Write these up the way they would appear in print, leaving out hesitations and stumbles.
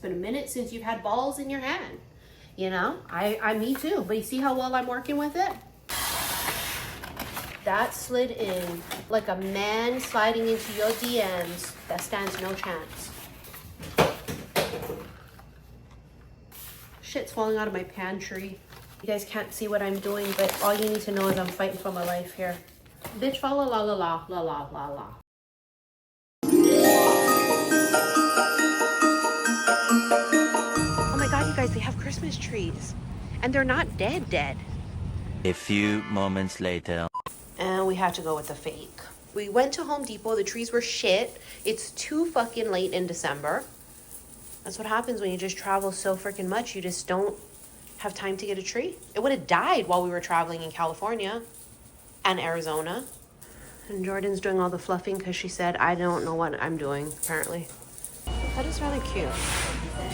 It's been a minute since you've had balls in your hand. You know, me too. But you see how well I'm working with it? That slid in like a man sliding into your DMs. That stands no chance. Shit's falling out of my pantry. You guys can't see what I'm doing, but all you need to know is I'm fighting for my life here. Bitch, fa la la la la la la la la. Oh my God, you guys, they have Christmas trees. And they're not dead. A few moments later. And we had to go with the fake. We went to Home Depot, the trees were shit. It's too fucking late in December. That's what happens when you just travel so freaking much. You just don't have time to get a tree. It would have died while we were traveling in California and Arizona. And Jordan's doing all the fluffing because she said, I don't know what I'm doing, apparently. That is really cute.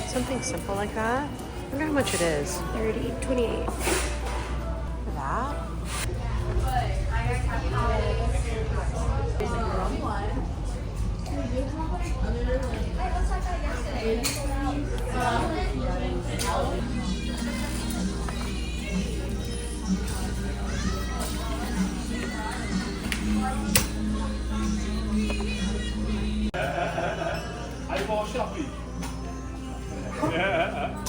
Something simple like that. I wonder how much it is. 30, 28. For that? Eyeball shopping. Yeah.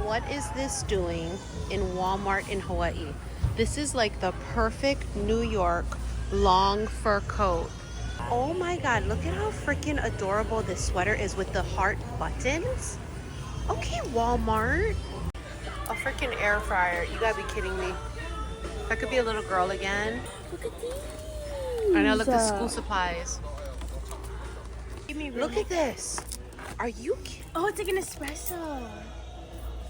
What is this doing in Walmart in Hawaii? This is like the perfect New York long fur coat. Oh my God, look at how freaking adorable this sweater is with the heart buttons. Okay, Walmart. A freaking air fryer. You gotta be kidding me. That could be a little girl again. Look at these. I know, look at school supplies. Give me Look at this. Are you kidding? Oh, it's like an espresso.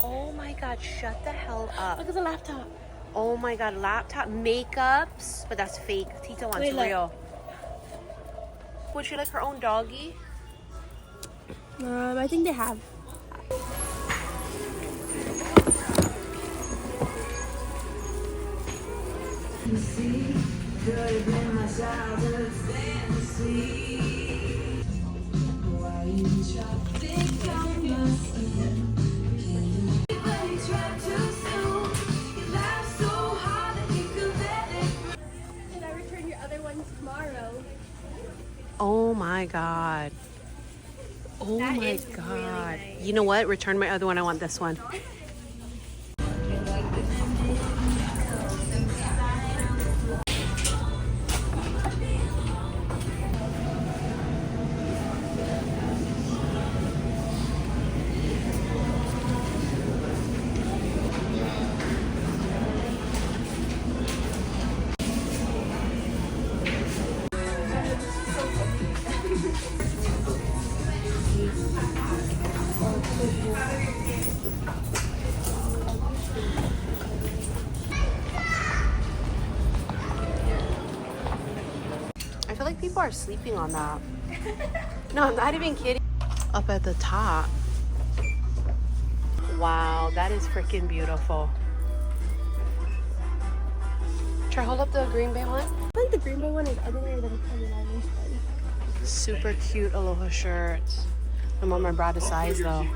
Oh my God, shut the hell up. Look at the laptop. Oh my God, laptop, makeups, but that's fake. Tita wants Wait, look. real. Would she like her own doggy? I think they have. And I return your other ones tomorrow. Oh my God. Oh That my is God. really nice. You know what? Return my other one. I want this one. I feel like people are sleeping on that. No, I'm not even kidding. Up at the top. Wow, that is freaking beautiful. Try hold up the Green Bay one. I think the Green Bay one is uglier than the $29 one. Super cute aloha shirts. I'm on my bra size though.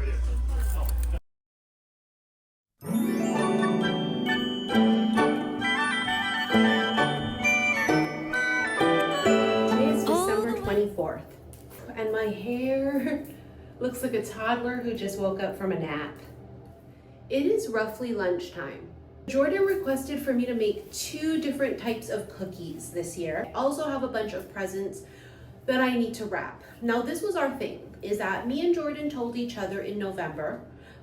Today is December 24th, and my hair looks like a toddler who just woke up from a nap. It is roughly lunchtime. Jordan requested for me to make 2 different types of cookies this year. I also have a bunch of presents that I need to wrap. Now, this was our thing, is that me and Jordan told each other in November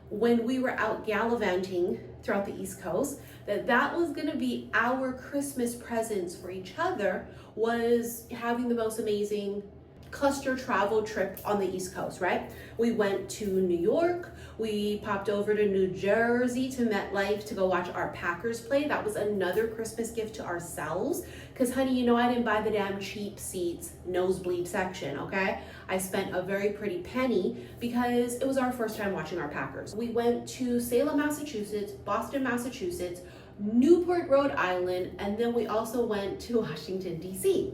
when we were out gallivanting throughout the East Coast that was gonna be our Christmas presents for each other, was having the most amazing cluster travel trip on the East Coast, right? We went to New York, we popped over to New Jersey to MetLife to go watch our Packers play. That was another Christmas gift to ourselves, because honey, you know I didn't buy the damn cheap seats, nosebleed section, okay? I spent a very pretty penny because it was our first time watching our Packers. We went to Salem, Massachusetts, Boston, Massachusetts, Newport, Rhode Island, and then we also went to Washington, D.C.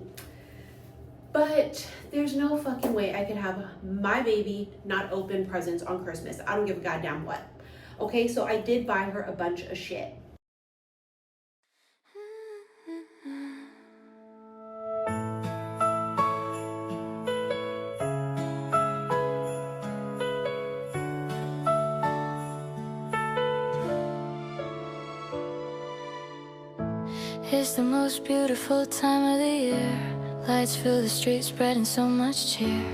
But there's no fucking way I could have my baby not open presents on Christmas. I don't give a goddamn what. Okay, so I did buy her a bunch of shit. It's the most beautiful time of the year. Lights fill the streets, spreading so much cheer.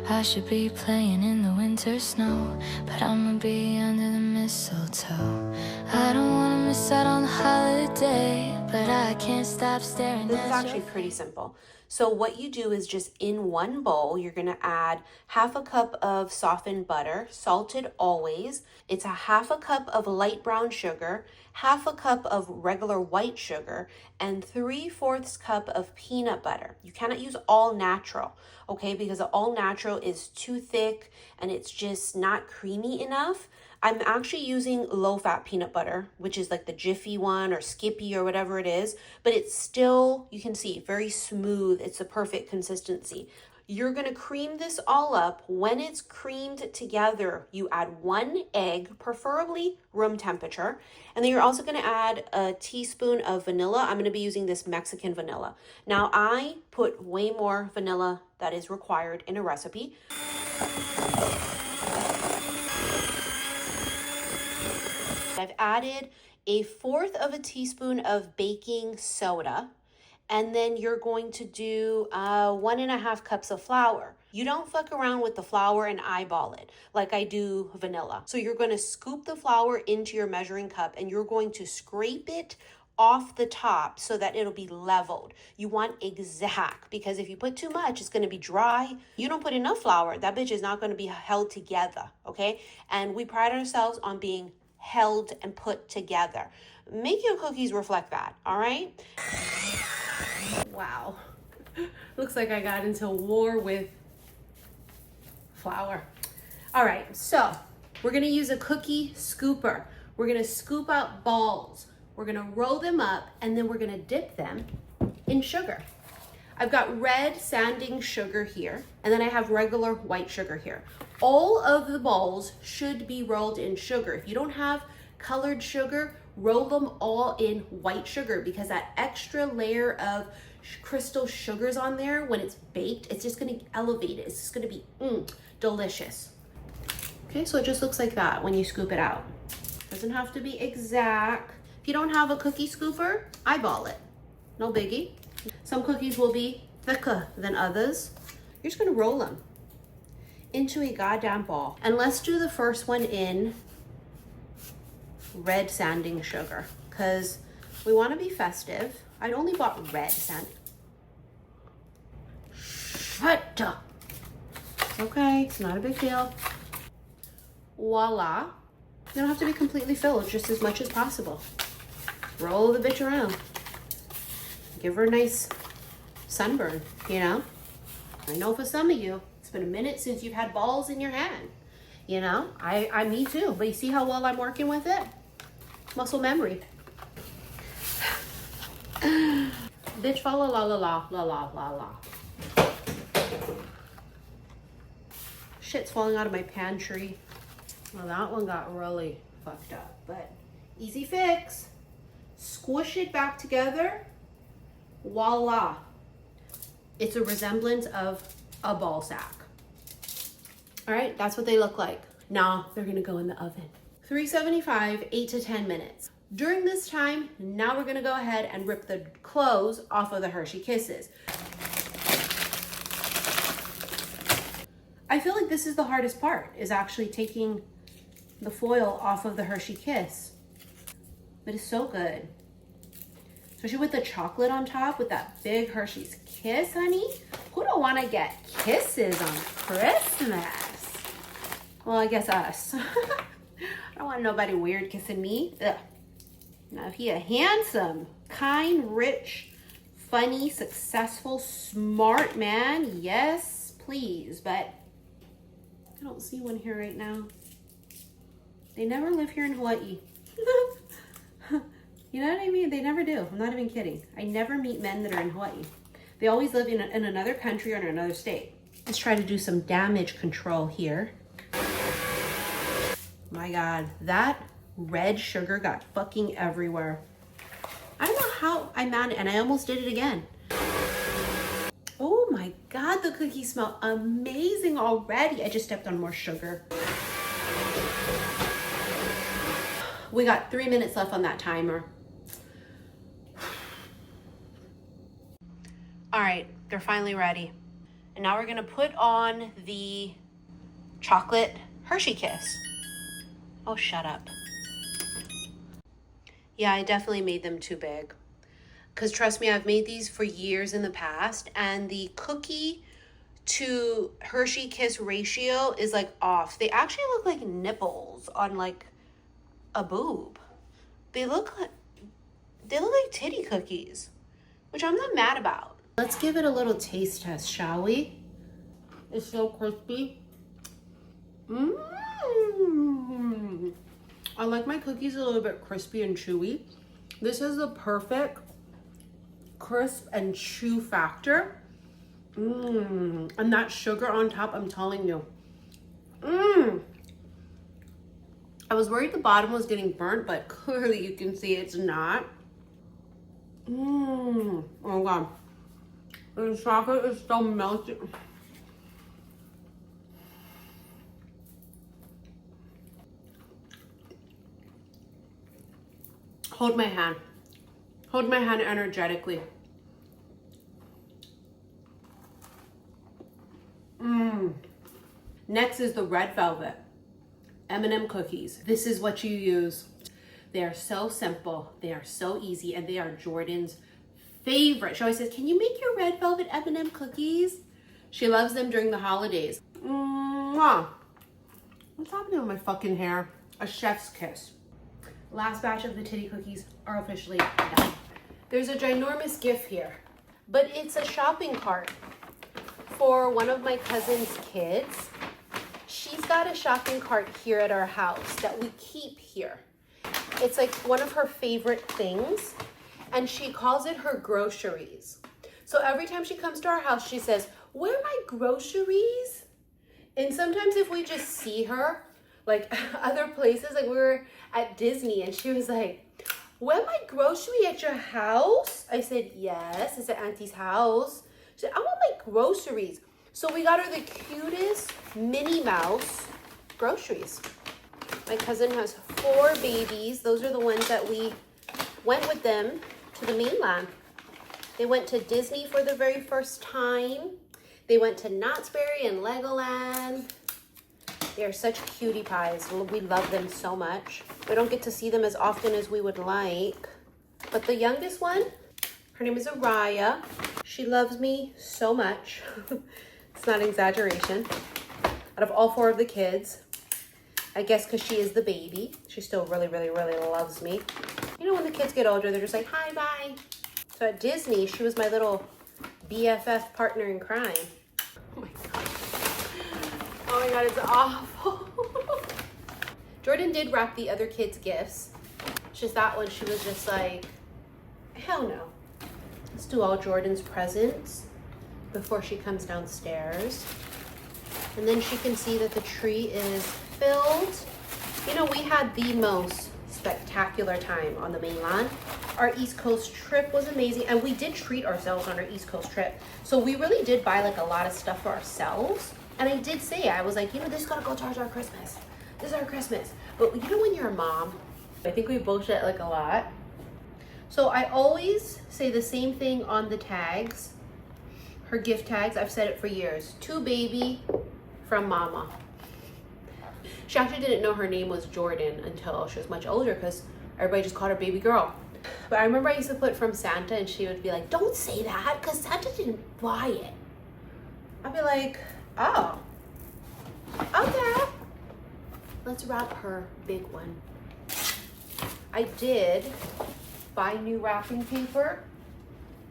I should be playing in the winter snow, but I'ma be under the mistletoe. I don't wanna miss out on the holiday, but I can't stop staring. This is actually pretty simple. So what you do is just in one bowl, you're gonna add half a cup of softened butter, salted always. It's a half a cup of light brown sugar, half a cup of regular white sugar, and 3/4 cup of peanut butter. You cannot use all natural, okay? Because the all natural is too thick and it's just not creamy enough. I'm actually using low-fat peanut butter, which is like the Jiffy one or Skippy or whatever it is, but it's still, you can see, very smooth. It's a perfect consistency. You're gonna cream this all up. When it's creamed together, you add 1 egg, preferably room temperature, and then you're also gonna add a teaspoon of vanilla. I'm gonna be using this Mexican vanilla. Now, I put way more vanilla that is required in a recipe. I've added 1/4 of a teaspoon of baking soda, and then you're going to do 1.5 cups of flour. You don't fuck around with the flour and eyeball it like I do vanilla. So you're going to scoop the flour into your measuring cup and you're going to scrape it off the top so that it'll be leveled. You want exact, because if you put too much, it's going to be dry. You don't put enough flour, that bitch is not going to be held together, okay? And we pride ourselves on being held and put together. Make your cookies reflect that, all right? Wow. Looks like I got into war with flour. All right, so we're gonna use a cookie scooper. We're gonna scoop out balls. We're gonna roll them up and then we're gonna dip them in sugar. I've got red sanding sugar here, and then I have regular white sugar here. All of the balls should be rolled in sugar. If you don't have colored sugar, roll them all in white sugar, because that extra layer of crystal sugars on there, when it's baked, it's just gonna elevate it. It's just gonna be delicious. Okay, so it just looks like that when you scoop it out. Doesn't have to be exact. If you don't have a cookie scooper, eyeball it. No biggie. Some cookies will be thicker than others. You're just gonna roll them into a goddamn ball. And let's do the first one in red sanding sugar, because we wanna be festive. I only bought red sanding. Shut up. Okay, it's not a big deal. Voila. You don't have to be completely filled, just as much as possible. Roll the bitch around. Give her a nice sunburn, you know? I know for some of you, it's been a minute since you've had balls in your hand. You know, me too, but you see how well I'm working with it? Muscle memory. Bitch, fa la la la la la la la la. Shit's falling out of my pantry. Well, that one got really fucked up, but easy fix. Squish it back together. Voila. It's a resemblance of a ball sack. All right, that's what they look like. Now they're gonna go in the oven. 375, 8 to 10 minutes. During this time, now we're gonna go ahead and rip the clothes off of the Hershey Kisses. I feel like this is the hardest part, is actually taking the foil off of the Hershey Kiss. But it's so good. Especially with the chocolate on top, with that big Hershey's Kiss, honey. Whew. Who don't want to get kisses on Christmas? Well, I guess us. I don't want nobody weird kissing me. Ugh. Now, if he a handsome, kind, rich, funny, successful, smart man, yes, please. But I don't see one here right now. They never live here in Hawaii. You know what I mean? They never do. I'm not even kidding. I never meet men that are in Hawaii. They always live in another country or in another state. Let's try to do some damage control here. My God, that red sugar got fucking everywhere. I don't know how I managed, and I almost did it again. Oh my God, the cookies smell amazing already. I just stepped on more sugar. We got 3 minutes left on that timer. All right, they're finally ready. And now we're gonna put on the chocolate Hershey Kiss. Oh, shut up. Yeah, I definitely made them too big. Because trust me, I've made these for years in the past, and the cookie to Hershey Kiss ratio is like off. They actually look like nipples on like a boob. They look like titty cookies, which I'm not mad about. Let's give it a little taste test, shall we? It's so crispy. I like my cookies a little bit crispy and chewy. This is the perfect crisp and chew factor. And that sugar on top, I'm telling you. I was worried the bottom was getting burnt, but clearly you can see it's not. Oh God. The chocolate is so melted. Hold my hand. Hold my hand energetically. Next is the red velvet M&M cookies. This is what you use. They are so simple. They are so easy, and they are Jordan's favorite. She always says, "Can you make your red velvet M&M cookies?" She loves them during the holidays. Mwah. What's happening with my fucking hair? A chef's kiss. Last batch of the titty cookies are officially done. There's a ginormous gift here, but it's a shopping cart for one of my cousin's kids. She's got a shopping cart here at our house that we keep here. It's like one of her favorite things, and she calls it her groceries. So every time she comes to our house, she says, "Where are my groceries?" And sometimes if we just see her, like other places, like we were at Disney and she was like, "Where am I grocery at your house?" I said, "Yes, it's at Auntie's house." She said, "I want my groceries." So we got her the cutest Minnie Mouse groceries. My cousin has 4 babies. Those are the ones that we went with them to the mainland. They went to Disney for the very first time. They went to Knott's Berry and Legoland. They're such cutie pies. We love them so much. We don't get to see them as often as we would like. But the youngest one, her name is Araya. She loves me so much. It's not an exaggeration. Out of all 4 of the kids, I guess because she is the baby, she still really, really, really loves me. You know, when the kids get older, they're just like, "Hi, bye." So at Disney, she was my little BFF partner in crime. Oh my God. Oh my God, it's awful. Jordan did wrap the other kids' gifts. It's just that one, she was just like, hell no. Let's do all Jordan's presents before she comes downstairs. And then she can see that the tree is filled. You know, we had the most spectacular time on the mainland. Our East Coast trip was amazing, and we did treat ourselves on our East Coast trip. So we really did buy like a lot of stuff for ourselves. And I did say, I was like, you know, this gotta go towards our Christmas. This is our Christmas. But you know, when you're a mom, I think we bullshit like a lot. So I always say the same thing on the tags, her gift tags. I've said it for years. To baby from mama. She actually didn't know her name was Jordan until she was much older because everybody just called her baby girl. But I remember I used to put from Santa, and she would be like, "Don't say that because Santa didn't buy it." I'll be like, oh, okay. Let's wrap her big one. I did buy new wrapping paper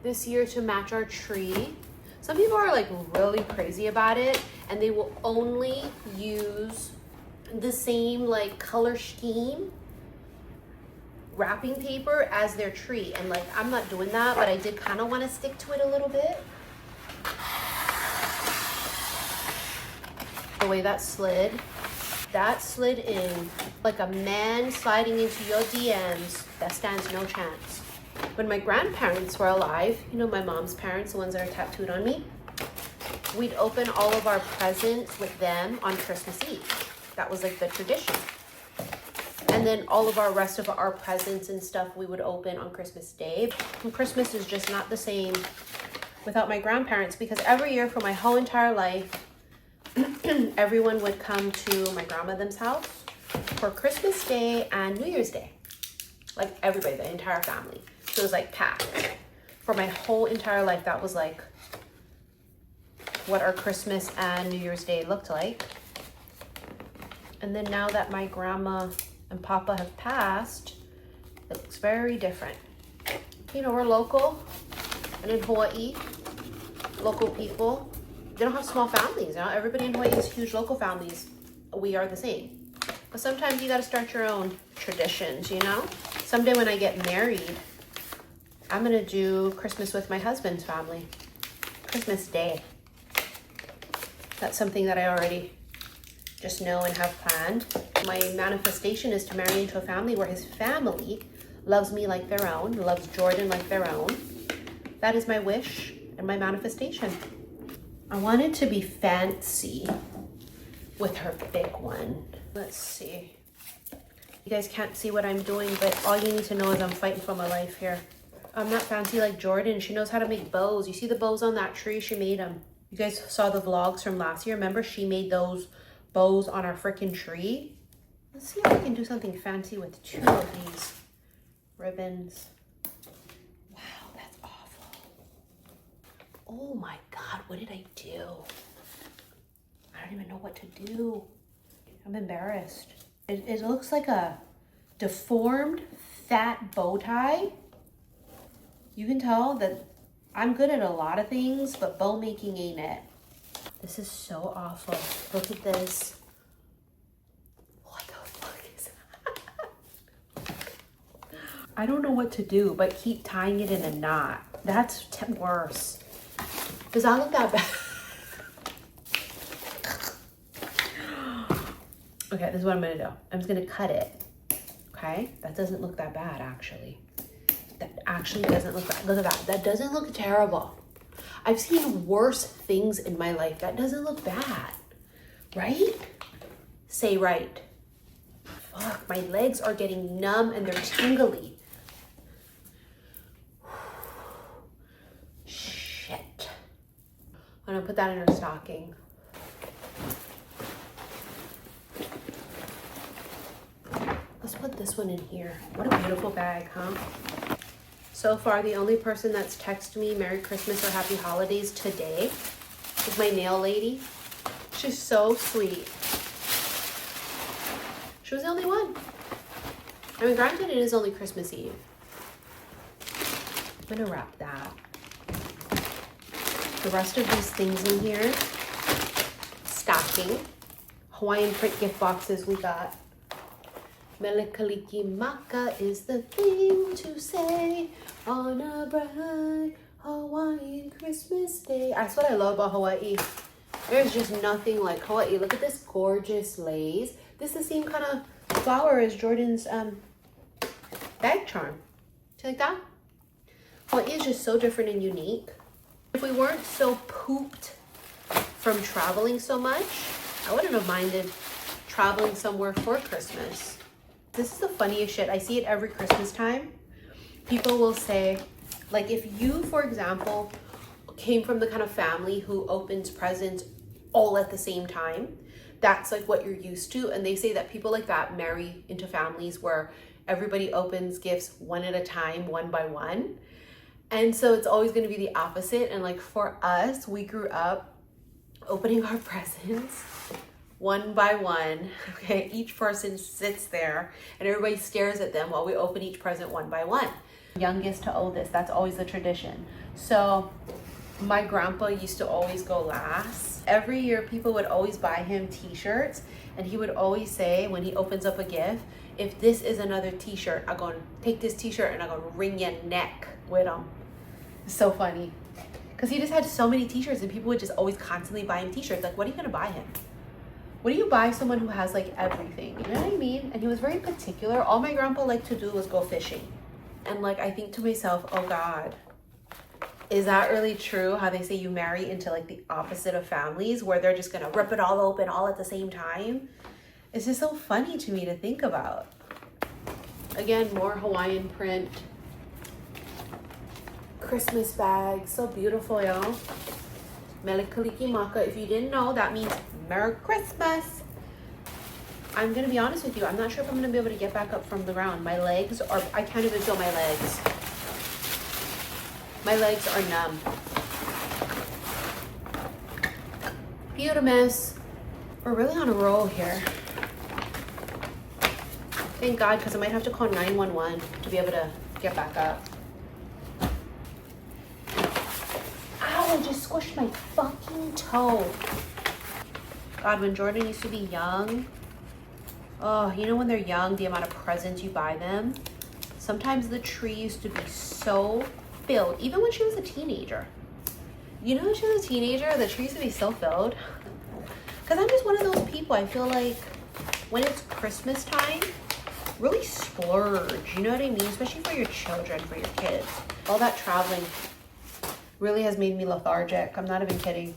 this year to match our tree. Some people are like really crazy about it and they will only use the same like color scheme wrapping paper as their tree. And like, I'm not doing that, but I did kind of want to stick to it a little bit. The way that slid in like a man sliding into your DMs. That stands no chance. When my grandparents were alive, you know, my mom's parents, the ones that are tattooed on me, we'd open all of our presents with them on Christmas Eve. That was like the tradition. And then all of our rest of our presents and stuff we would open on Christmas Day. And Christmas is just not the same without my grandparents, because every year for my whole entire life, everyone would come to my grandmother's house for Christmas Day and New Year's Day. Like everybody, the entire family. So it was like packed. For my whole entire life, that was like what our Christmas and New Year's Day looked like. And then now that my grandma and papa have passed, it looks very different. You know, we're local, and in Hawaii, local people, they don't have small families. You know? Everybody in Hawaii is huge local families. We are the same. But sometimes you gotta start your own traditions, you know? Someday when I get married, I'm gonna do Christmas with my husband's family. Christmas Day. That's something that I already just know and have planned. My manifestation is to marry into a family where his family loves me like their own, loves Jordan like their own. That is my wish and my manifestation. I wanted to be fancy with her big one. Let's see. You guys can't see what I'm doing, but all you need to know is I'm fighting for my life here. I'm not fancy like Jordan. She knows how to make bows. You see the bows on that tree? She made them. You guys saw the vlogs from last year. Remember, she made those bows on our freaking tree. Let's see if I can do something fancy with 2 of these ribbons. Wow, that's awful. Oh my God, what did I do? I don't even know what to do. I'm embarrassed. It looks like a deformed, fat bow tie. You can tell that I'm good at a lot of things, but bow making ain't it. This is so awful. Look at this. What the fuck is that? I don't know what to do, but keep tying it in a knot. That's worse. Does that look that bad? Okay, this is what I'm gonna do. I'm just gonna cut it. Okay, that doesn't look that bad actually. That actually doesn't look bad. Look at that. That doesn't look terrible. I've seen worse things in my life. That doesn't look bad, right? Say right. Fuck, my legs are getting numb and they're tingly. Shit. I'm gonna put that in her stocking. Let's put this one in here. What a beautiful bag, huh? So far, the only person that's texted me Merry Christmas or Happy Holidays today is my nail lady. She's so sweet. She was the only one. I mean, granted, it is only Christmas Eve. I'm gonna wrap that. The rest of these things in here, stocking, Hawaiian print gift boxes we got. Melikaliki maka is the thing to say on a bright Hawaiian Christmas Day. That's what I love about Hawaii. There's just nothing like Hawaii. Look at this gorgeous lace. This is the same kind of flower as Jordan's bag charm. Do you like that? Hawaii is just so different and unique. If we weren't so pooped from traveling so much, I wouldn't have minded traveling somewhere for Christmas. This is the funniest shit. I see it every Christmas time. People will say, like, if you, for example, came from the kind of family who opens presents all at the same time, that's like what you're used to. And they say that people like that marry into families where everybody opens gifts one at a time, one by one. And so it's always going to be the opposite. And like for us, we grew up opening our presents one by one. Okay, each person sits there and everybody stares at them while we open each present one by one. Youngest to oldest, that's always the tradition. So my grandpa used to always go last. Every year people would always buy him t-shirts, and he would always say when he opens up a gift, if this is another t-shirt, I'm gonna take this t-shirt and I'm gonna wring your neck with him. It's so funny because he just had so many t-shirts and people would just always constantly buy him t-shirts. Like, what are you gonna buy him? What do you buy someone who has like everything? You know what I mean? And he was very particular. All my grandpa liked to do was go fishing. And like, I think to myself, oh God, is that really true? How they say you marry into like the opposite of families where they're just gonna rip it all open all at the same time? It's just so funny to me to think about. Again, more Hawaiian print. Christmas bag, so beautiful, y'all. Mele Kalikimaka. If you didn't know, that means Merry Christmas. I'm gonna be honest with you, I'm not sure if I'm gonna be able to get back up from the ground. My legs are, I can't even feel my legs. My legs are numb. Beautimus. We're really on a roll here. Thank God, because I might have to call 911 to be able to get back up. Ow, I just squished my fucking toe. God, when Jordan used to be young, oh, you know when they're young, the amount of presents you buy them? Sometimes the tree used to be so filled, even when she was a teenager. You know when she was a teenager, the tree used to be so filled? Because I'm just one of those people, I feel like when it's Christmas time, really splurge, you know what I mean? Especially for your children, for your kids. All that traveling really has made me lethargic. I'm not even kidding.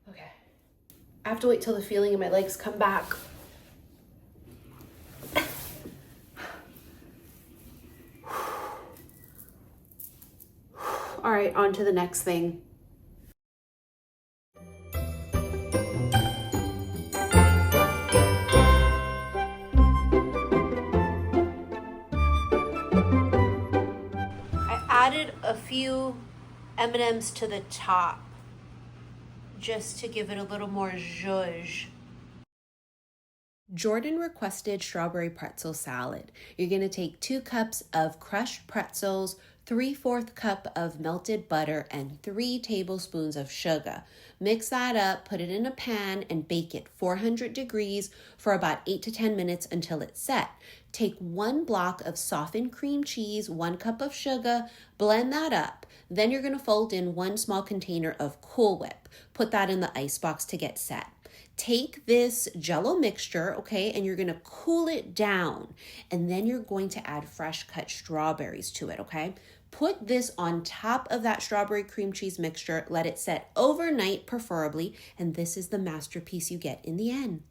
Okay. I have to wait till the feeling in my legs come back. All right, on to the next thing. Added a few M&Ms to the top just to give it a little more zhuzh. Jordan requested strawberry pretzel salad. You're gonna take 2 cups of crushed pretzels, 3/4 cup of melted butter, and 3 tablespoons of sugar. Mix that up, put it in a pan, and bake it 400 degrees for about 8 to 10 minutes until it's set. Take 1 block of softened cream cheese, 1 cup of sugar, blend that up. Then you're gonna fold in 1 small container of Cool Whip. Put that in the ice box to get set. Take this Jell-O mixture, okay, and you're gonna cool it down. And then you're going to add fresh cut strawberries to it, okay? Put this on top of that strawberry cream cheese mixture. Let it set overnight, preferably. And this is the masterpiece you get in the end.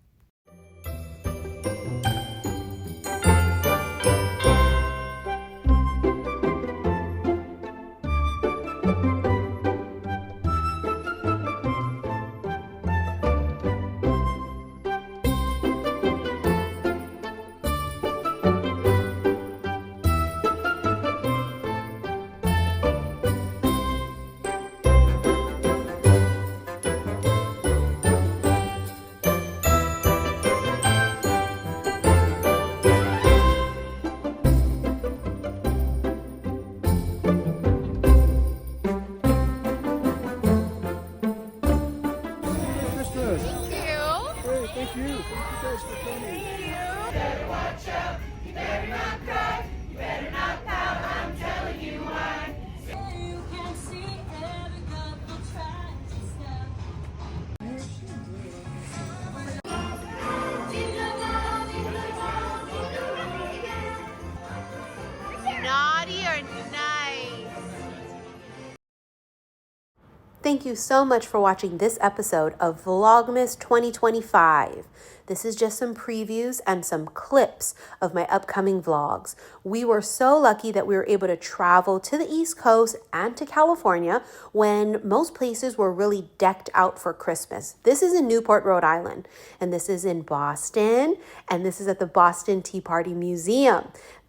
Thank you so much for watching this episode of Vlogmas 2025. This is just some previews and some clips of my upcoming vlogs. We were so lucky that we were able to travel to the East Coast and to California when most places were really decked out for Christmas. This is in Newport, Rhode Island, and this is in Boston, and this is at the Boston Tea Party Museum.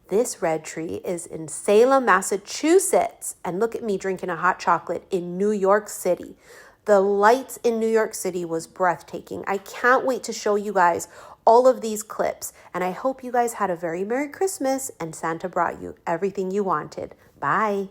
This red tree is in Salem, Massachusetts. And look at me drinking a hot chocolate in New York City. The lights in New York City was breathtaking. I can't wait to show you guys all of these clips. And I hope you guys had a very Merry Christmas and Santa brought you everything you wanted. Bye.